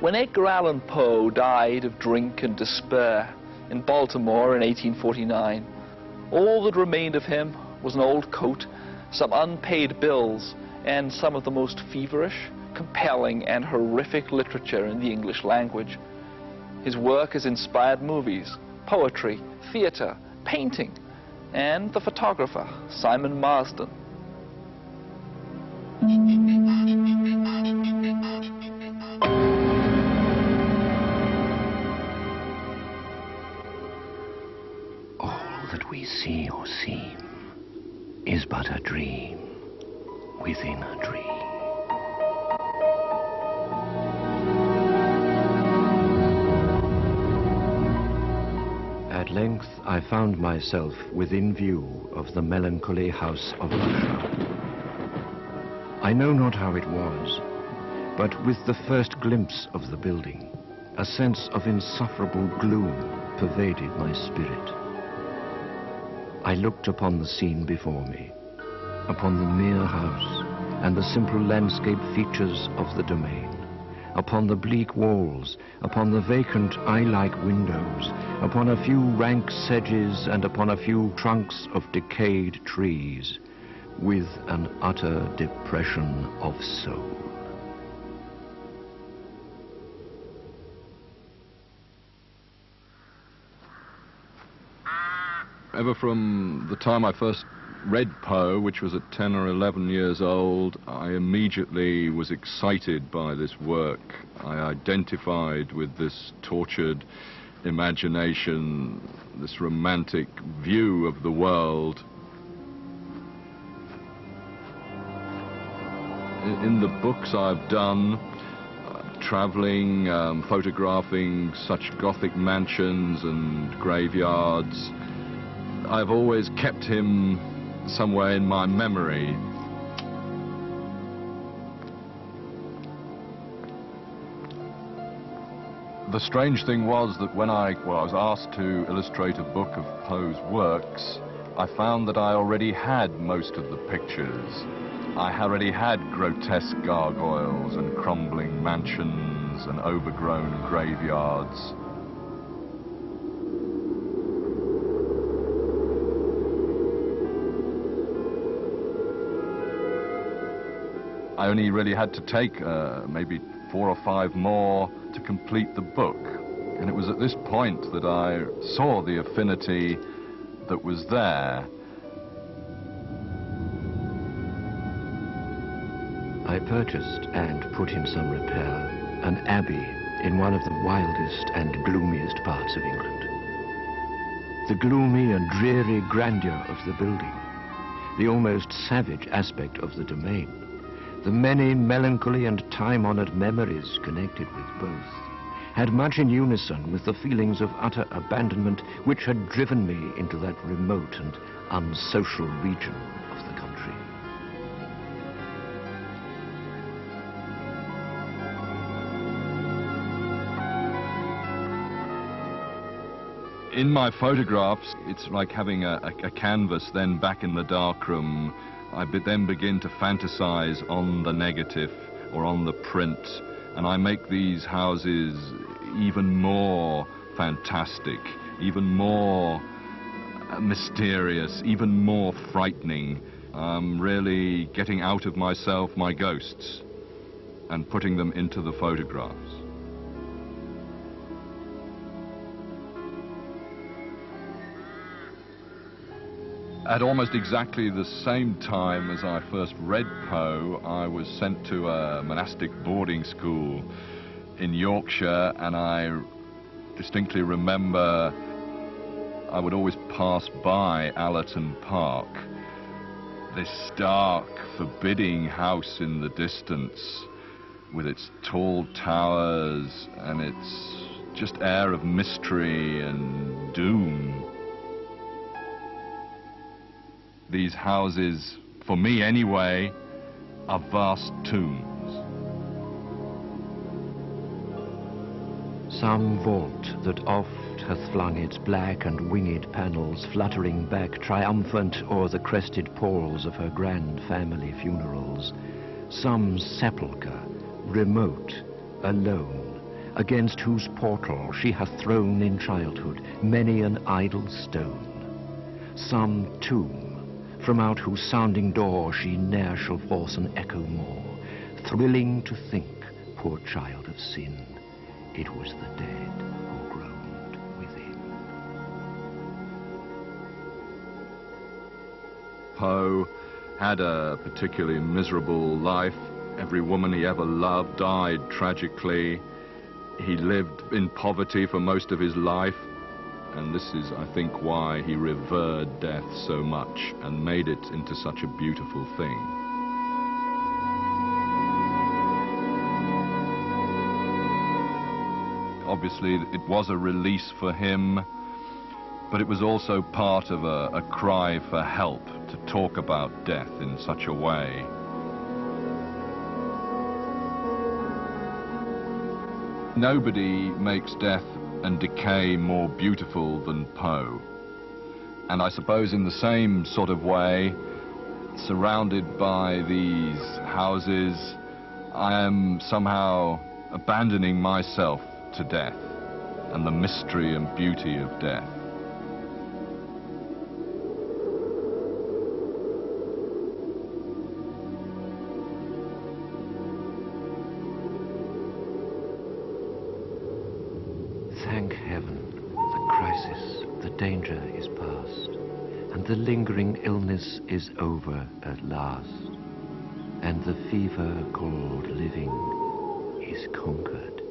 When Edgar Allan Poe died of drink and despair in Baltimore in 1849, all that remained of him was an old coat, some unpaid bills, and some of the most feverish, compelling, and horrific literature in the English language. His work has inspired movies, poetry, theater, painting, and the photographer, Simon Marsden. All that we see or seem is but a dream within a dream. At length I found myself within view of the melancholy house of Usher. I know not how it was, but with the first glimpse of the building, a sense of insufferable gloom pervaded my spirit. I looked upon the scene before me, upon the mere house and the simple landscape features of the domain, upon the bleak walls, upon the vacant eye-like windows, upon a few rank sedges and upon a few trunks of decayed trees, with an utter depression of soul. Ever from the time I first read Poe, which was at 10 or 11 years old, I immediately was excited by this work. I identified with this tortured imagination, this romantic view of the world. In the books I've done, traveling, photographing such Gothic mansions and graveyards, I've always kept him somewhere in my memory. The strange thing was that when I was asked to illustrate a book of Poe's works, I found that I already had most of the pictures. I already had grotesque gargoyles and crumbling mansions and overgrown graveyards. I only really had to take maybe 4 or 5 more to complete the book. And it was at this point that I saw the affinity that was there. I purchased and put in some repair an abbey in one of the wildest and gloomiest parts of England. The gloomy and dreary grandeur of the building, the almost savage aspect of the domain, the many melancholy and time-honored memories connected with both, had much in unison with the feelings of utter abandonment which had driven me into that remote and unsocial region of the country. In my photographs, it's like having a canvas then back in the darkroom. I then begin to fantasize on the negative or on the print, and I make these houses even more fantastic, even more mysterious, even more frightening. I'm really getting out of myself my ghosts and putting them into the photographs. At almost exactly the same time as I first read Poe, I was sent to a monastic boarding school in Yorkshire, and I distinctly remember I would always pass by Allerton Park, this dark, forbidding house in the distance with its tall towers and its just air of mystery and doom. These houses, for me anyway, are vast tombs. Some vault that oft hath flung its black and winged panels fluttering back triumphant o'er the crested palls of her grand family funerals. Some sepulchre, remote, alone, against whose portal she hath thrown in childhood many an idle stone, some tomb, from out whose sounding door she ne'er shall force an echo more, thrilling to think, poor child of sin, it was the dead who groaned within. Poe had a particularly miserable life. Every woman he ever loved died tragically. He lived in poverty for most of his life, and this is, I think, why he revered death so much and made it into such a beautiful thing. Obviously, it was a release for him, but it was also part of a cry for help, to talk about death in such a way. Nobody makes death and decay more beautiful than Poe. And I suppose in the same sort of way, surrounded by these houses, I am somehow abandoning myself to death and the mystery and beauty of death. Thank heaven, the crisis, the danger is past, and the lingering illness is over at last, and the fever called living is conquered.